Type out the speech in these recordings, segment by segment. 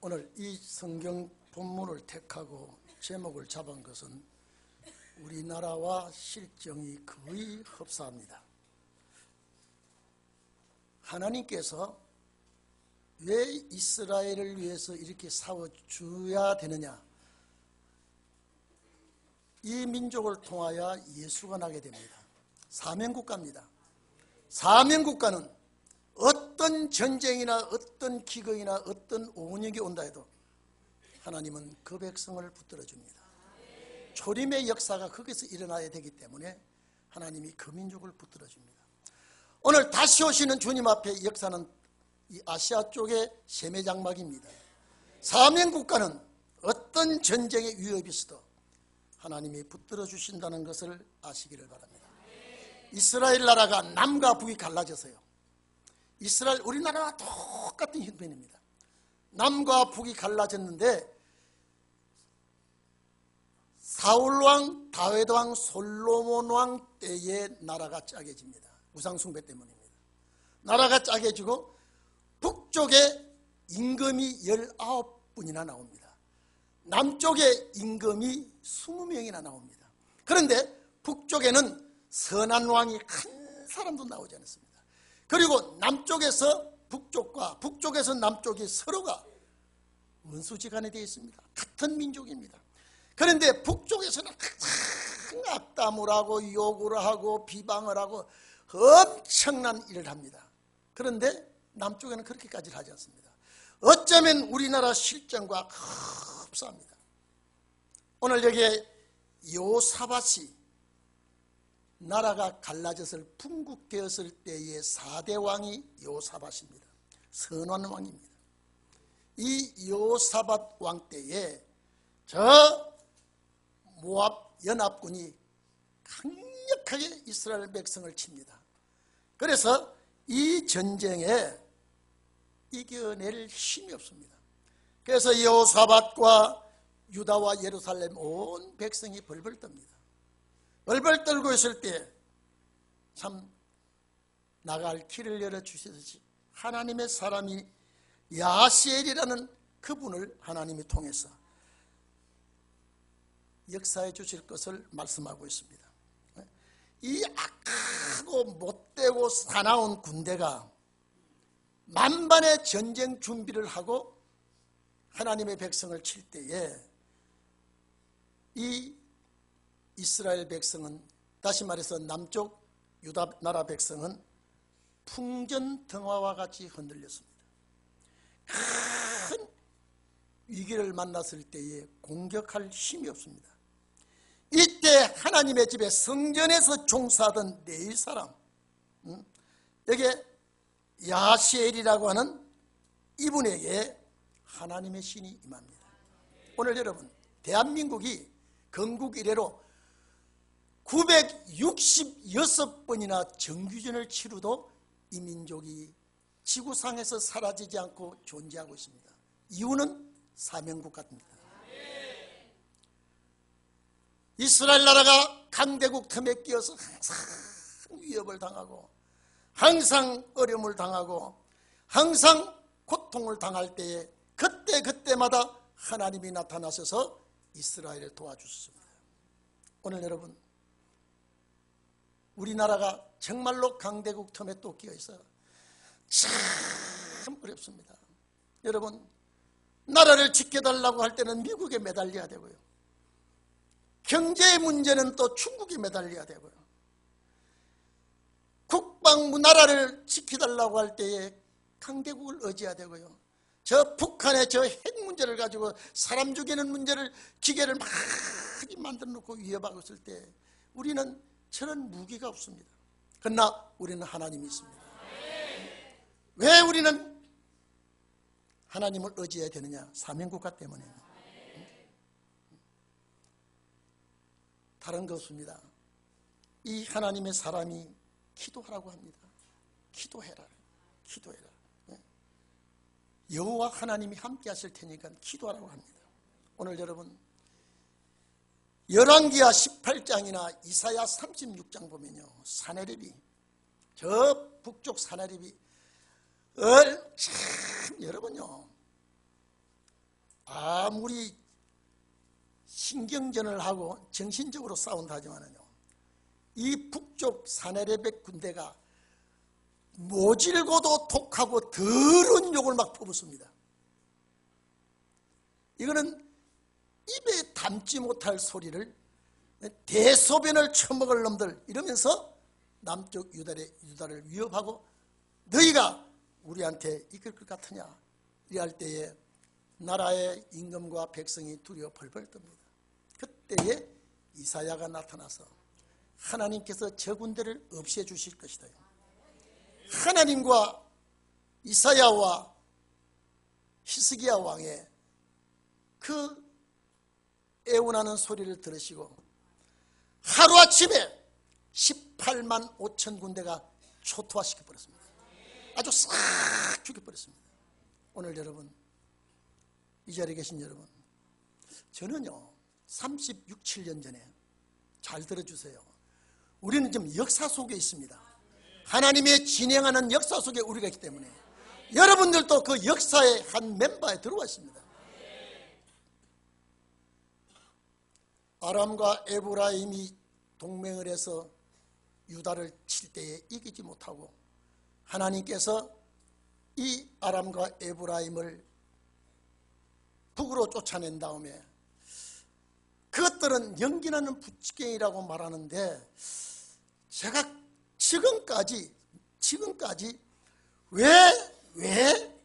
오늘 이 성경 본문을 택하고 제목을 잡은 것은 우리나라와 실정이 거의 흡사합니다. 하나님께서 왜 이스라엘을 위해서 이렇게 싸워줘야 되느냐? 이 민족을 통하여 예수가 나게 됩니다. 사명국가입니다. 사명국가는 어떤 전쟁이나 어떤 기근이나 어떤 오은역이 온다 해도 하나님은 그 백성을 붙들어 줍니다. 초림의 역사가 거기서 일어나야 되기 때문에 하나님이 그 민족을 붙들어 줍니다. 오늘 다시 오시는 주님 앞에 역사는 이 아시아 쪽의 세계 장막입니다. 사명국가는 어떤 전쟁의 위협이 있어도 하나님이 붙들어 주신다는 것을 아시기를 바랍니다. 이스라엘 나라가 남과 북이 갈라져서요, 이스라엘 우리나라와 똑같은 형편입니다. 남과 북이 갈라졌는데 사울왕, 다윗왕, 솔로몬왕 때에 나라가 짜게집니다. 우상숭배 때문입니다. 나라가 짜게지고 북쪽에 임금이 19분이나 나옵니다. 남쪽에 임금이 20명이나 나옵니다. 그런데 북쪽에는 선한 왕이 한 사람도 나오지 않았습니다. 그리고 남쪽에서 북쪽과 북쪽에서 남쪽이 서로가 원수지간에 되어 있습니다. 같은 민족입니다. 그런데 북쪽에서는 항상 악담을 하고 욕을 하고 비방을 하고 엄청난 일을 합니다. 그런데 남쪽에는 그렇게까지 하지 않습니다. 어쩌면 우리나라 실정과 흡사합니다. 오늘 여기에 여호사밧이 나라가 갈라져서 분국되었을 때의 4대 왕이 여호사밧입니다. 선한 왕입니다. 이 여호사밧 왕 때에 저 모압 연합군이 강력하게 이스라엘 백성을 칩니다. 그래서 이 전쟁에 이겨낼 힘이 없습니다. 그래서 여호사밧과 유다와 예루살렘 온 백성이 벌벌 떱니다. 벌벌 떨고 있을 때 참 나갈 길을 열어주시듯이 하나님의 사람이 야하시엘이라는 그분을 하나님이 통해서 역사해 주실 것을 말씀하고 있습니다. 이 악하고 못되고 사나운 군대가 만반의 전쟁 준비를 하고 하나님의 백성을 칠 때에 이 이스라엘 백성은, 다시 말해서 남쪽 유다 나라 백성은 풍전등화와 같이 흔들렸습니다. 큰 위기를 만났을 때에 공격할 힘이 없습니다. 이때 하나님의 집에 성전에서 종사하던 네 사람, 여기에 야시엘이라고 하는 이분에게 하나님의 신이 임합니다. 오늘 여러분, 대한민국이 건국 이래로 966번이나 정규전을 치루도 이 민족이 지구상에서 사라지지 않고 존재하고 있습니다. 이유는 사명국가입니다. 이스라엘 나라가 강대국 틈에 끼어서 항상 위협을 당하고 항상 어려움을 당하고 항상 고통을 당할 때에 그때마다 하나님이 나타나셔서 이스라엘을 도와주셨습니다. 오늘 여러분, 우리나라가 정말로 강대국 틈에 또 끼어있어요. 참 어렵습니다. 여러분, 나라를 지켜달라고 할 때는 미국에 매달려야 되고요, 경제 문제는 또 중국에 매달려야 되고요, 국방부 나라를 지켜달라고 할 때에 강대국을 의지해야 되고요, 저 북한의 저 핵 문제를 가지고 사람 죽이는 문제를 기계를 많이 만들어 놓고 위협하고 있을 때 우리는 저런 무기가 없습니다. 그러나 우리는 하나님이 있습니다. 왜 우리는 하나님을 의지해야 되느냐? 사명국가 때문에. 다른 거 없습니다. 이 하나님의 사람이 기도하라고 합니다. 기도해라. 기도해라. 여호와 하나님이 함께 하실 테니까 기도하라고 합니다. 오늘 여러분, 열왕기하 18장이나 이사야 36장 보면요, 사내립이, 저 북쪽 사내립이 참 여러분요, 아무리 신경전을 하고 정신적으로 싸운다 하지만요, 이 북쪽 사내레벡 군대가 모질고도 독하고 더러운 욕을 막 퍼붓습니다. 이거는 입에 담지 못할 소리를 대소변을 처먹을 놈들 이러면서 남쪽 유다를 위협하고 너희가 우리한테 이끌 것 같으냐 이할 때에 나라의 임금과 백성이 두려워 벌벌 떱니다. 그때에 이사야가 나타나서 하나님께서 저 군대를 없애 주실 것이다. 하나님과 이사야와 히스기야 왕의 그 애원하는 소리를 들으시고 하루아침에 18만 5천 군대가 초토화시켜버렸습니다. 아주 싹 죽여버렸습니다. 오늘 여러분, 이 자리에 계신 여러분, 저는요 36, 7년 전에, 잘 들어주세요, 우리는 지금 역사 속에 있습니다. 하나님의 진행하는 역사 속에 우리가 있기 때문에 여러분들도 그 역사의 한 멤버에 들어와 있습니다. 아람과 에브라임이 동맹을 해서 유다를 칠 때에 이기지 못하고 하나님께서 이 아람과 에브라임을 북으로 쫓아낸 다음에 그것들은 연기나는 부치갱이라고 말하는데, 제가 지금까지 왜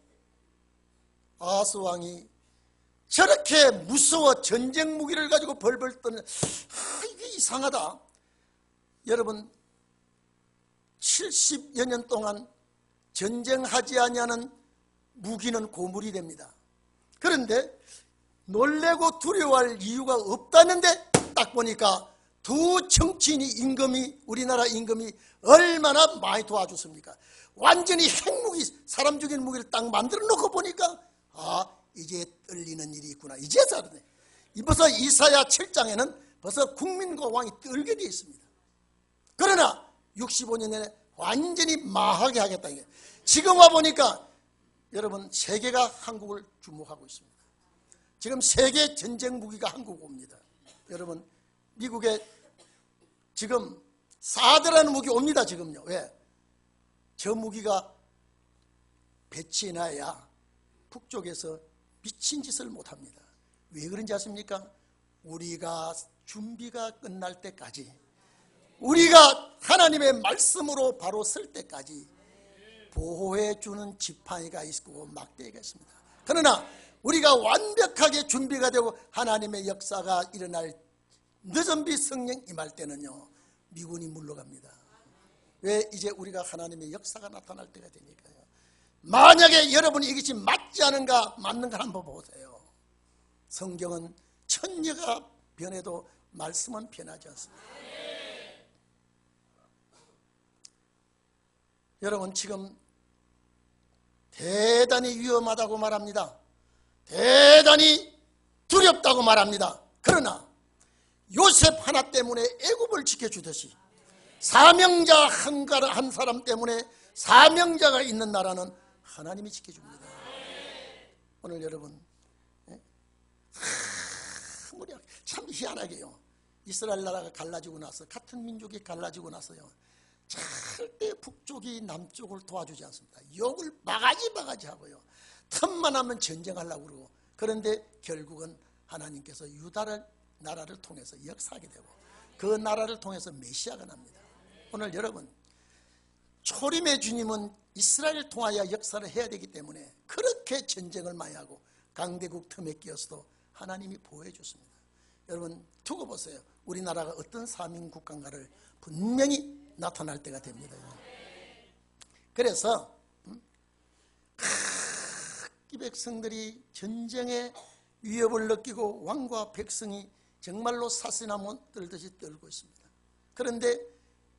아하스 왕이 저렇게 무서워 전쟁 무기를 가지고 벌벌 떠는, 이게 이상하다. 여러분, 70여 년 동안 전쟁하지 아니하는 무기는 고물이 됩니다. 그런데 놀래고 두려워할 이유가 없다는데 딱 보니까 두 정치인이 우리나라 임금이 얼마나 많이 도와줬습니까? 완전히 핵무기, 사람 죽이는 무기를 딱 만들어 놓고 보니까 이제 떨리는 일이 있구나. 이제서 알았네. 벌써 이사야 7장에는 벌써 국민과 왕이 떨게 되어 있습니다. 그러나 65년 전에 완전히 망하게 하겠다. 지금 와보니까 여러분, 세계가 한국을 주목하고 있습니다. 지금 세계 전쟁 무기가 한국 옵니다. 여러분, 미국에 지금 사드라는 무기 옵니다. 지금요. 왜? 저 무기가 배치해놔야 북쪽에서 미친 짓을 못합니다. 왜 그런지 아십니까? 우리가 준비가 끝날 때까지, 우리가 하나님의 말씀으로 바로 설 때까지 보호해 주는 지팡이가 있고 막대기가 있습니다. 그러나 우리가 완벽하게 준비가 되고 하나님의 역사가 일어날 늦은 비 성령 임할 때는요, 미군이 물러갑니다. 왜? 이제 우리가 하나님의 역사가 나타날 때가 되니까요. 만약에 여러분이 이것이 맞지 않은가 맞는가 한번 보세요. 성경은 천녀가 변해도 말씀은 변하지 않습니다. 여러분, 지금 대단히 위험하다고 말합니다. 대단히 두렵다고 말합니다. 그러나 요셉 하나 때문에 애굽을 지켜주듯이 사명자 한 사람 때문에 사명자가 있는 나라는 하나님이 지켜줍니다. 오늘 여러분, 참 희한하게요, 이스라엘 나라가 갈라지고 나서, 같은 민족이 갈라지고 나서요, 절대 북쪽이 남쪽을 도와주지 않습니다. 욕을 바가지 하고요, 틈만 하면 전쟁하려고 그러고. 그런데 결국은 하나님께서 나라를 통해서 역사하게 되고 그 나라를 통해서 메시아가 납니다. 오늘 여러분, 초림의 주님은 이스라엘을 통하여 역사를 해야 되기 때문에 그렇게 전쟁을 많이 하고 강대국 틈에 끼어서도 하나님이 보호해 줬습니다. 여러분, 두고 보세요. 우리나라가 어떤 사민국가인가를 분명히 나타날 때가 됩니다. 그래서 이 백성들이 전쟁의 위협을 느끼고 왕과 백성이 정말로 사시나무 떨듯이 떨고 있습니다. 그런데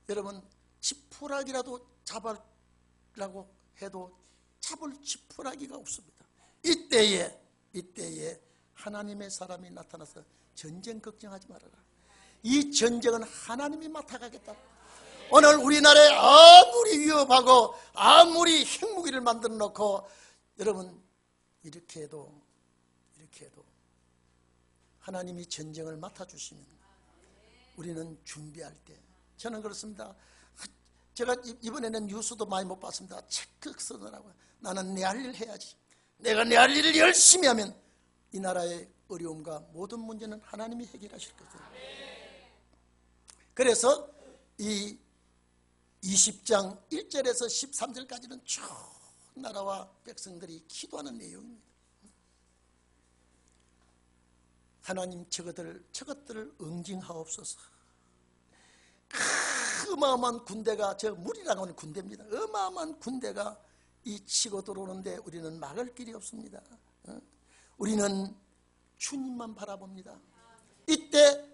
여러분, 지푸라기라도 잡으라고 해도 잡을 지푸라기가 없습니다. 이때에 하나님의 사람이 나타나서 전쟁 걱정하지 말아라. 이 전쟁은 하나님이 맡아가겠다. 오늘 우리나라에 아무리 위협하고 아무리 핵무기를 만들어 놓고 여러분 이렇게 그렇게 해도 하나님이 전쟁을 맡아주시면 우리는 준비할 때, 저는 그렇습니다. 제가 이번에는 뉴스도 많이 못 봤습니다. 체크 쓰더라고요. 나는 내 할 일 해야지. 내가 내 할 일을 열심히 하면 이 나라의 어려움과 모든 문제는 하나님이 해결하실 거거든요. 그래서 이 20장 1절에서 13절까지는 쭉 나라와 백성들이 기도하는 내용입니다. 하나님 저것들을 응징하옵소서. 어마어마한 군대가, 저 물이라고 하는 군대입니다. 어마어마한 군대가 이 치고 들어오는데 우리는 막을 길이 없습니다. 우리는 주님만 바라봅니다. 이때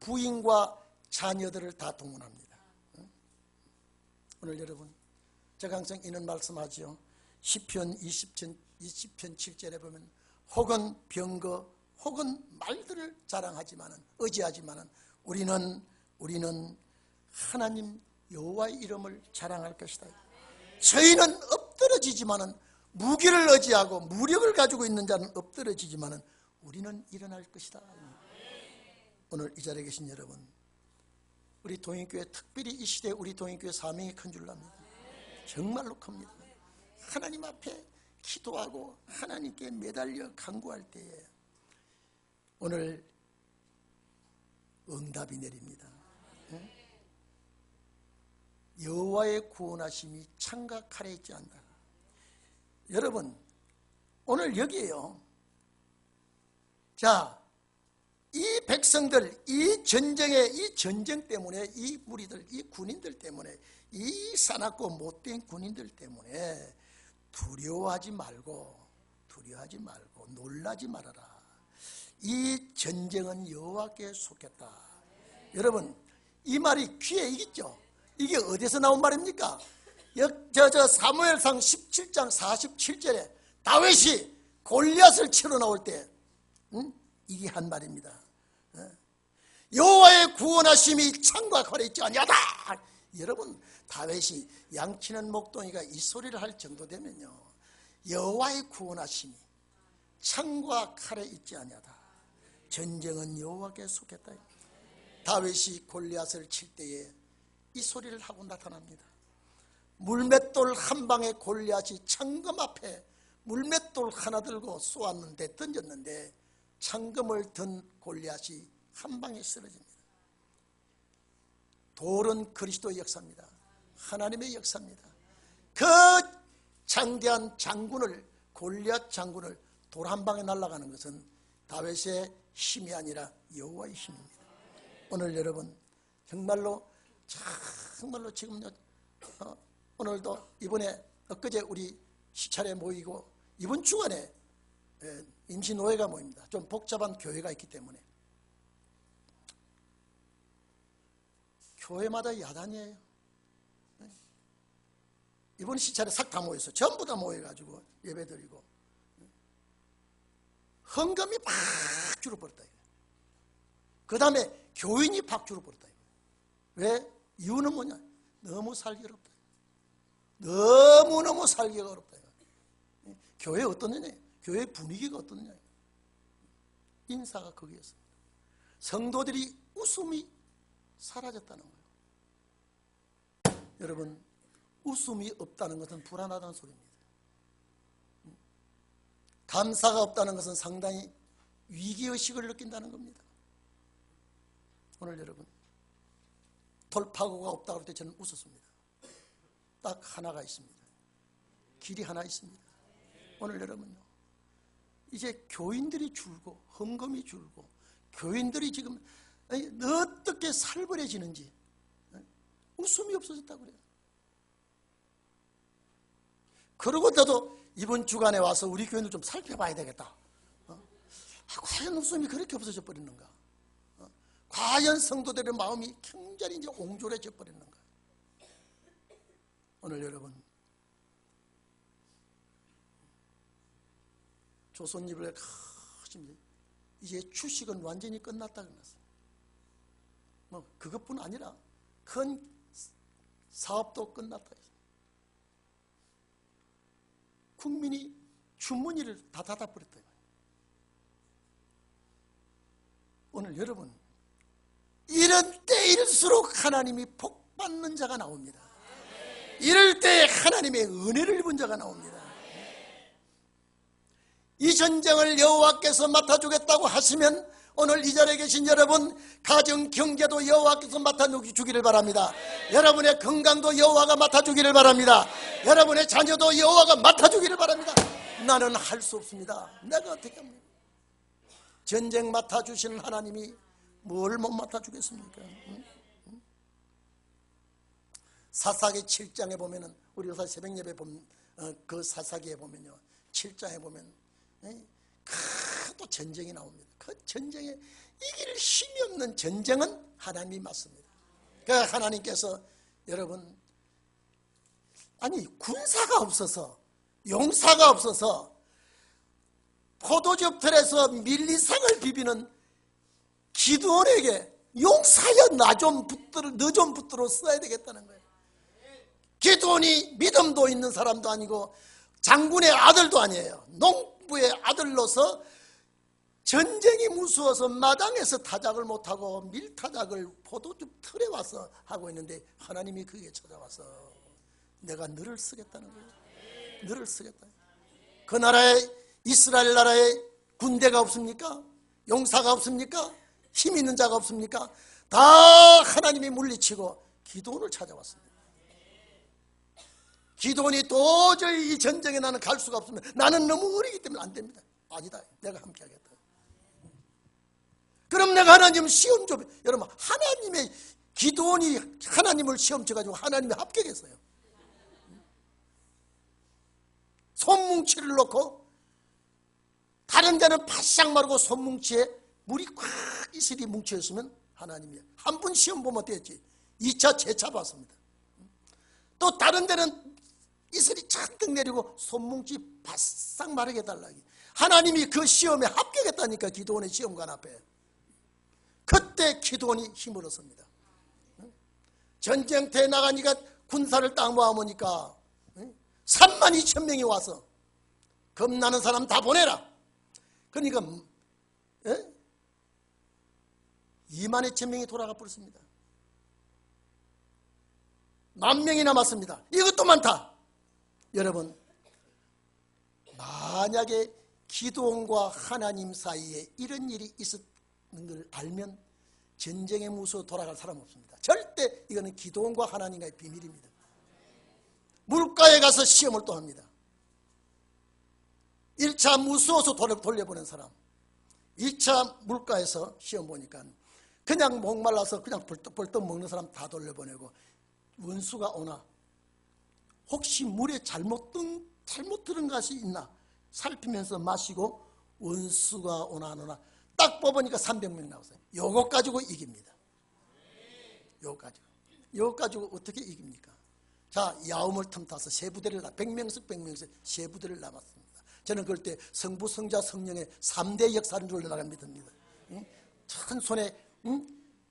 부인과 자녀들을 다 동원합니다. 오늘 여러분, 제가 항상 이런 말씀하죠. 시편 20편 7절에 보면 혹은 병거 혹은 말들을 자랑하지만은, 의지하지만은 우리는 하나님 여호와의 이름을 자랑할 것이다. 저희는 엎드러지지만은, 무기를 의지하고 무력을 가지고 있는 자는 엎드러지지만은 우리는 일어날 것이다. 오늘 이 자리에 계신 여러분, 우리 동행교회, 특별히 이 시대에 우리 동행교회 사명이 큰 줄 압니다. 정말로 큽니다. 하나님 앞에 기도하고 하나님께 매달려 간구할 때에 오늘 응답이 내립니다. 여호와의 구원하심이 창과 칼에 있지 않다. 여러분, 오늘 여기에요. 자, 이 백성들, 이 전쟁 때문에, 이 무리들, 이 군인들 때문에, 이 사납고 못된 군인들 때문에 두려워하지 말고 놀라지 말아라. 이 전쟁은 여호와께 속했다. 여러분, 이 말이 귀에 익었죠? 이게 어디서 나온 말입니까? 사무엘상 17장 47절에 다윗이 골리앗을 치러 나올 때 이게 한 말입니다. 여호와의 구원하심이 창과 칼에 있지 아니하다. 여러분, 다윗이 양치는 목동이가 이 소리를 할 정도 되면요, 여호와의 구원하심이 창과 칼에 있지 아니하다. 전쟁은 여호와께 속했다. 다윗이 골리앗을 칠 때에 이 소리를 하고 나타납니다. 물맷돌 한 방에 골리앗이 창금 앞에 물맷돌 하나 들고 쏘았는데, 던졌는데 창금을 든 골리앗이 한 방에 쓰러집니다. 돌은 그리스도의 역사입니다. 하나님의 역사입니다. 그 장대한 장군을, 골리앗 장군을 돌 한 방에 날아가는 것은 다윗의 힘이 아니라 여호와의 힘입니다. 오늘 여러분, 정말로 지금 오늘도 이번에 엊그제 우리 시찰에 모이고 이번 주간에 임시노회가 모입니다. 좀 복잡한 교회가 있기 때문에 교회마다 야단이에요. 이번 시찰에 싹 다 모였어요. 전부 다 모여가지고 예배드리고 헌금이 팍 줄어버렸다. 그 다음에 교인이 팍 줄어버렸다. 왜? 이유는 뭐냐? 너무 살기가 어렵다. 너무너무 살기가 어렵다. 교회 어떠느냐? 교회 분위기가 어떠느냐? 인사가 거기였습니다. 성도들이 웃음이 사라졌다는 거예요. 여러분, 웃음이 없다는 것은 불안하다는 소리입니다. 감사가 없다는 것은 상당히 위기의식을 느낀다는 겁니다. 오늘 여러분, 돌파구가 없다고 할 때 저는 웃었습니다. 딱 하나가 있습니다. 길이 하나 있습니다. 오늘 여러분요, 이제 교인들이 줄고 헌금이 줄고 교인들이 지금 어떻게 살벌해지는지, 웃음이 없어졌다고 그래요. 그러고 나도 이번 주간에 와서 우리 교인들 좀 살펴봐야 되겠다. 과연 웃음이 그렇게 없어져 버리는가? 과연 성도들의 마음이 굉장히 이제 옹졸해져 버리는가? 오늘 여러분, 조선일보에 이제 주식은 완전히 끝났다 그랬어요. 그것뿐 아니라 큰 사업도 끝났다. 국민이 주머니를 다 닫아버렸다. 오늘 여러분, 이런 때일수록 하나님이 복받는 자가 나옵니다. 이럴 때 하나님의 은혜를 입은 자가 나옵니다. 이 전쟁을 여호와께서 맡아주겠다고 하시면 오늘 이 자리에 계신 여러분, 가정 경제도 여호와께서 맡아주기를 바랍니다. 여러분의 건강도 여호와가 맡아주기를 바랍니다. 여러분의 자녀도 여호와가 맡아주기를 바랍니다. 나는 할 수 없습니다. 내가 어떻게 합니까? 전쟁 맡아주시는 하나님이 뭘 못 맡아주겠습니까? 사사기 7장에 보면은, 우리 요새 새벽 예배 보면 그 사사기에 보면요, 7장에 보면 또 전쟁이 나옵니다. 그 전쟁에 이길 힘이 없는 전쟁은 하나님이 맞습니다. 그 하나님께서 여러분, 아니 군사가 없어서, 용사가 없어서 포도즙 틀에서 밀리상을 비비는 기드온에게 용사여 너 좀 붙들어 써야 되겠다는 거예요. 기드온이 믿음도 있는 사람도 아니고 장군의 아들도 아니에요. 농부의 아들로서 전쟁이 무서워서 마당에서 타작을 못하고 밀타작을 포도즙 틀에 와서 하고 있는데 하나님이 그에게 찾아와서 내가 너를 쓰겠다는 거예요. 너를 쓰겠다. 그 나라에, 이스라엘 나라에 군대가 없습니까? 용사가 없습니까? 힘 있는 자가 없습니까? 다 하나님이 물리치고 기드온을 찾아왔습니다. 기드온이 도저히 이 전쟁에 나는 갈 수가 없습니다. 나는 너무 어리기 때문에 안 됩니다. 아니다, 내가 함께 하겠다. 그럼 내가 하나님 시험 좀, 여러분, 하나님의, 기드온이 하나님을 시험 쳐가지고 하나님이 합격했어요. 손뭉치를 놓고 다른 데는 바싹 마르고 손뭉치에 물이 꽉 이슬이 뭉쳐있으면 하나님이 한 번 시험 보면 됐지. 2차, 재차 봤습니다. 또 다른 데는 이슬이 잔뜩 내리고 손뭉치 바싹 마르게 달라기. 하나님이 그 시험에 합격했다니까. 기드온의 시험관 앞에. 그때 기드온이 힘을 얻습니다. 전쟁터에 나가니까 군사를 딱 모아보니까 32,000명이 와서 겁나는 사람 다 보내라. 그러니까 22,000명이 돌아가 버렸습니다. 10,000명이 남았습니다. 이것도 많다. 여러분, 만약에 기드온과 하나님 사이에 이런 일이 있었는 걸 알면 전쟁의 무서워 돌아갈 사람 없습니다. 절대 이거는 기드온과 하나님과의 비밀입니다. 물가에 가서 시험을 또 합니다. 1차 무서워서 돌려보낸 사람, 2차 물가에서 시험 보니까 그냥 목말라서 그냥 벌떡벌떡 먹는 사람 다 돌려보내고, 원수가 오나 혹시 물에 잘못 들은 것이 있나 살피면서 마시고 원수가 오나 안 오나 딱 뽑으니까 300명 나왔어요. 요거 가지고 이깁니다. 요거 가지고 어떻게 이깁니까? 자, 야움을 틈타서 세 부대를 100명씩 세 부대를 남았습니다. 저는 그럴 때 성부, 성자, 성령의 3대 역사인 줄 나가 믿습니다. 한 손에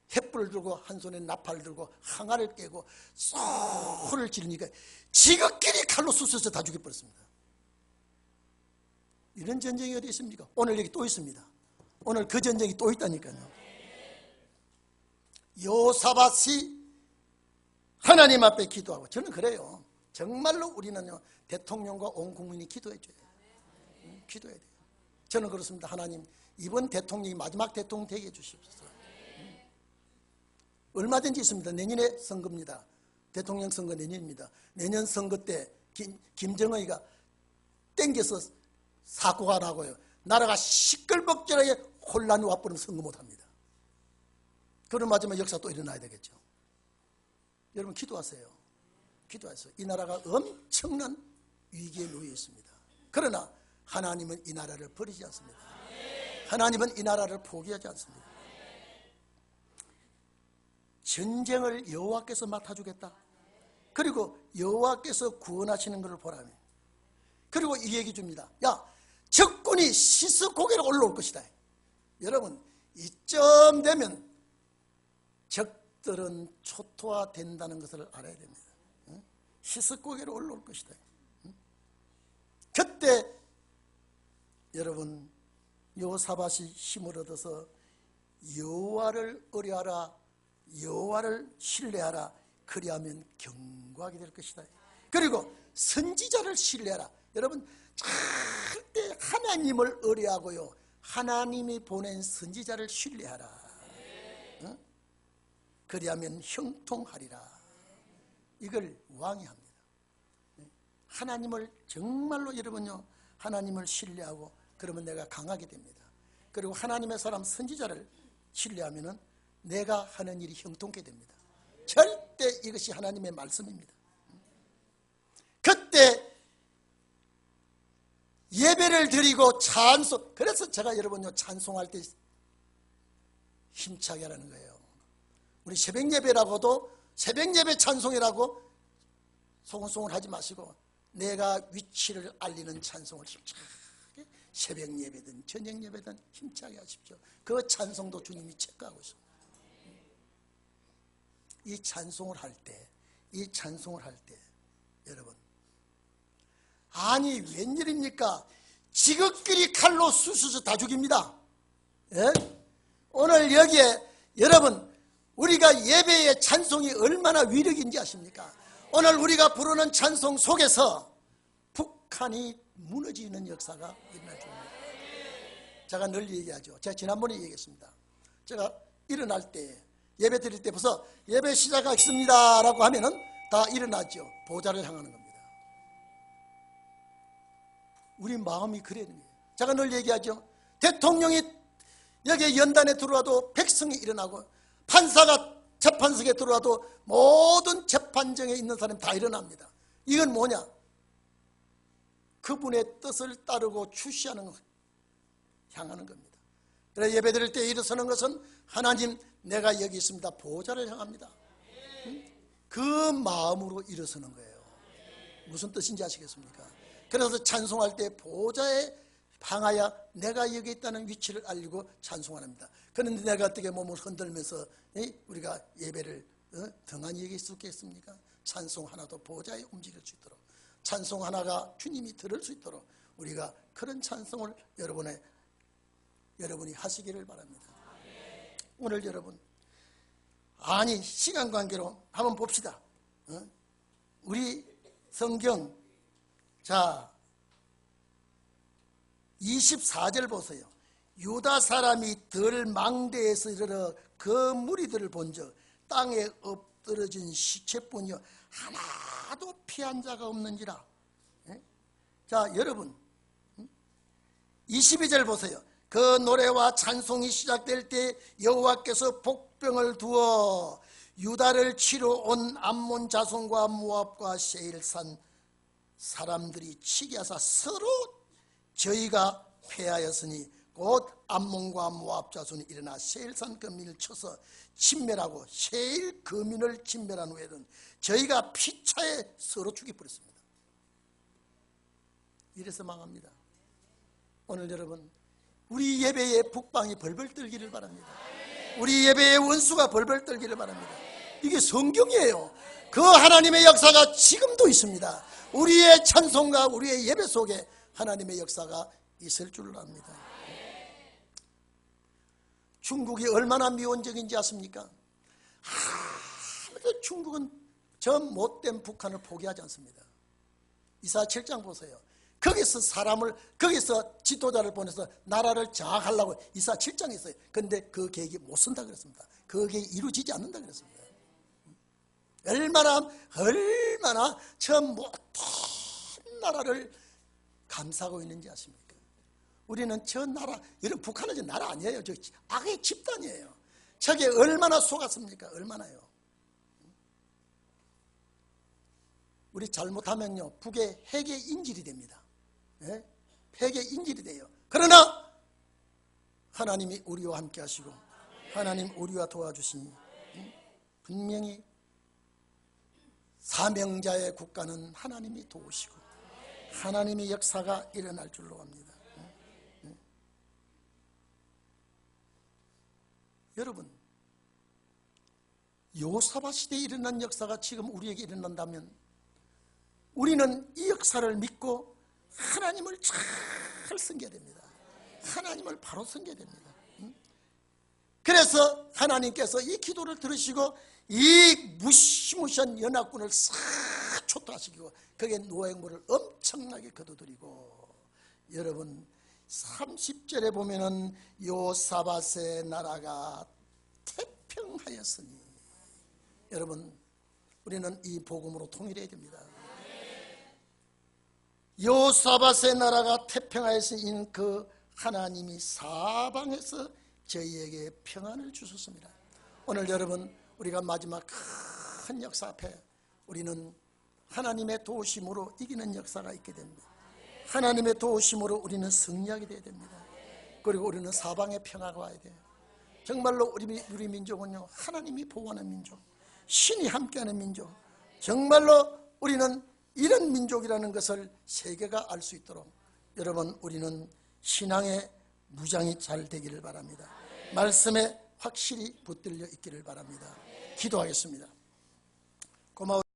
횃불을 들고 한 손에 나팔을 들고 항아를 깨고 소를 지르니까 지극끼리 칼로 쑤셔서 다 죽여버렸습니다. 이런 전쟁이 어디 있습니까? 오늘 여기 또 있습니다. 오늘 그 전쟁이 또 있다니까요. 여호사밧이 하나님 앞에 기도하고, 저는 그래요. 정말로 우리는요, 대통령과 온 국민이 기도해줘요. 기도해야 돼요. 저는 그렇습니다. 하나님, 이번 대통령이 마지막 대통령 되게 해주시옵소서. 얼마든지 있습니다. 내년에 선거입니다. 대통령 선거 내년입니다. 내년 선거 때 김정은이가 땡겨서 사고가 나고요, 나라가 시끌벅적하게 혼란이 와버리면 선거 못합니다. 그런 마지막 역사 또 일어나야 되겠죠. 여러분 기도하세요. 기도하세요. 이 나라가 엄청난 위기에 놓여 있습니다. 그러나 하나님은 이 나라를 버리지 않습니다. 하나님은 이 나라를 포기하지 않습니다. 전쟁을 여호와께서 맡아주겠다. 그리고 여호와께서 구원하시는 것을 보라며. 그리고 이 얘기 줍니다. 야, 적군이 시스고개로 올라올 것이다. 여러분, 이쯤 되면 적들은 초토화된다는 것을 알아야 됩니다. 시스고개로 올라올 것이다. 그때 여러분, 여호사밧이 힘을 얻어서 여호와를 의뢰하라, 여호와를 신뢰하라. 그리하면 견고하게 될 것이다. 그리고 선지자를 신뢰하라. 여러분, 절대 하나님을 의뢰하고요, 하나님이 보낸 선지자를 신뢰하라. 응? 그리하면 형통하리라. 이걸 왕이 합니다. 하나님을 정말로 여러분요, 하나님을 신뢰하고 그러면 내가 강하게 됩니다. 그리고 하나님의 사람 선지자를 신뢰하면은 내가 하는 일이 형통케 됩니다. 절대 이것이 하나님의 말씀입니다. 그때 예배를 드리고 찬송, 그래서 제가 여러분요, 찬송할 때 힘차게 하라는 거예요. 우리 새벽 예배라고도 새벽 예배 찬송이라고 소곤소곤 하지 마시고 내가 위치를 알리는 찬송을 힘차게, 새벽 예배든 저녁 예배든 힘차게 하십시오. 그 찬송도 주님이 체크하고 있습니다. 이 찬송을 할 때, 이 찬송을 할 때 여러분, 아니 웬일입니까? 지극끼리 칼로 수수수 다 죽입니다. 예? 오늘 여기에 여러분, 우리가 예배의 찬송이 얼마나 위력인지 아십니까? 오늘 우리가 부르는 찬송 속에서 북한이 무너지는 역사가 일어날 겁니다. 제가 늘 얘기하죠. 제가 지난번에 얘기했습니다. 제가 일어날 때, 예배 드릴 때 벌써 예배 시작하겠습니다 라고 하면은 다 일어나죠. 보좌를 향하는 겁니다. 우리 마음이 그러는 거예요. 제가 늘 얘기하죠. 대통령이 여기 연단에 들어와도 백성이 일어나고, 판사가 재판석에 들어와도 모든 재판정에 있는 사람이 다 일어납니다. 이건 뭐냐? 그분의 뜻을 따르고 출시하는 것, 향하는 겁니다. 그래서 예배 드릴 때 일어서는 것은 하나님, 내가 여기 있습니다, 보좌를 향합니다. 그 마음으로 일어서는 거예요. 무슨 뜻인지 아시겠습니까? 그래서 찬송할 때 보좌에 향하여 내가 여기 있다는 위치를 알리고 찬송합니다. 그런데 내가 어떻게 몸을 흔들면서 우리가 예배를 등한히 얘기할 수 있겠습니까? 찬송 하나도 보좌에 움직일 수 있도록, 찬송 하나가 주님이 들을 수 있도록 우리가 그런 찬송을 여러분이 하시기를 바랍니다. 오늘 여러분, 아니 시간 관계로 한번 봅시다. 우리 성경, 자 24절 보세요. 유다 사람이 들 망대에서 이르러 그 무리들을 본즉 땅에 엎드러진 시체뿐이요 하나도 피한 자가 없는지라. 자 여러분, 22절 보세요. 그 노래와 찬송이 시작될 때 여호와께서 복병을 두어 유다를 치러 온 암몬 자손과 모압과 세일산 사람들이 치게 하사 서로 저희가 패하였으니 곧 암몬과 모압 자손이 일어나 세일산 거민을 쳐서 진멸하고 세일 거민을 진멸한 후에는 저희가 피차에 서로 죽여버렸습니다. 이래서 망합니다. 오늘 여러분, 우리 예배에 북방이 벌벌 떨기를 바랍니다. 우리 예배에 원수가 벌벌 떨기를 바랍니다. 이게 성경이에요. 그 하나님의 역사가 지금도 있습니다. 우리의 찬송과 우리의 예배 속에 하나님의 역사가 있을 줄로 압니다. 중국이 얼마나 미온적인지 아십니까? 중국은 저 못된 북한을 포기하지 않습니다. 이사야 7장 보세요. 거기서 지도자를 보내서 나라를 장악하려고 이사야 7장에 있어요. 그런데 그 계획이 못 쓴다 그랬습니다. 그 계획이 이루어지지 않는다 그랬습니다. 얼마나 저 못된 나라를 감싸고 있는지 아십니까? 우리는 저 나라, 여러분 북한은 저 나라 아니에요. 저 악의 집단이에요. 저게 얼마나 속았습니까? 얼마나요? 우리 잘못하면요 북의 핵의 인질이 됩니다. 네? 핵의 인질이 돼요. 그러나 하나님이 우리와 함께 하시고 하나님 우리와 도와주시니 분명히 사명자의 국가는 하나님이 도우시고 하나님의 역사가 일어날 줄로 압니다. 여러분, 여호사밧 시대에 일어난 역사가 지금 우리에게 일어난다면 우리는 이 역사를 믿고 하나님을 잘 섬겨야 됩니다. 하나님을 바로 섬겨야 됩니다. 그래서 하나님께서 이 기도를 들으시고 이 무시무시한 연합군을 싹 초토화시키고 거기에 노획물을 엄청나게 거둬들이고, 여러분 30절에 보면은 요사밧의 나라가 태평하였으니, 여러분 우리는 이 복음으로 통일해야 됩니다. 요사밧의 나라가 태평하였으니 그 하나님이 사방에서 저희에게 평안을 주셨습니다. 오늘 여러분 우리가 마지막 큰 역사 앞에 우리는 하나님의 도우심으로 이기는 역사가 있게 됩니다. 하나님의 도우심으로 우리는 승리하게 되어야 됩니다. 그리고 우리는 사방에 평화가 와야 돼요. 정말로 우리 민족은요, 하나님이 보호하는 민족, 신이 함께하는 민족, 정말로 우리는 이런 민족이라는 것을 세계가 알 수 있도록 여러분 우리는 신앙의 무장이 잘 되기를 바랍니다. 말씀에 확실히 붙들려 있기를 바랍니다. 기도하겠습니다. 고마워.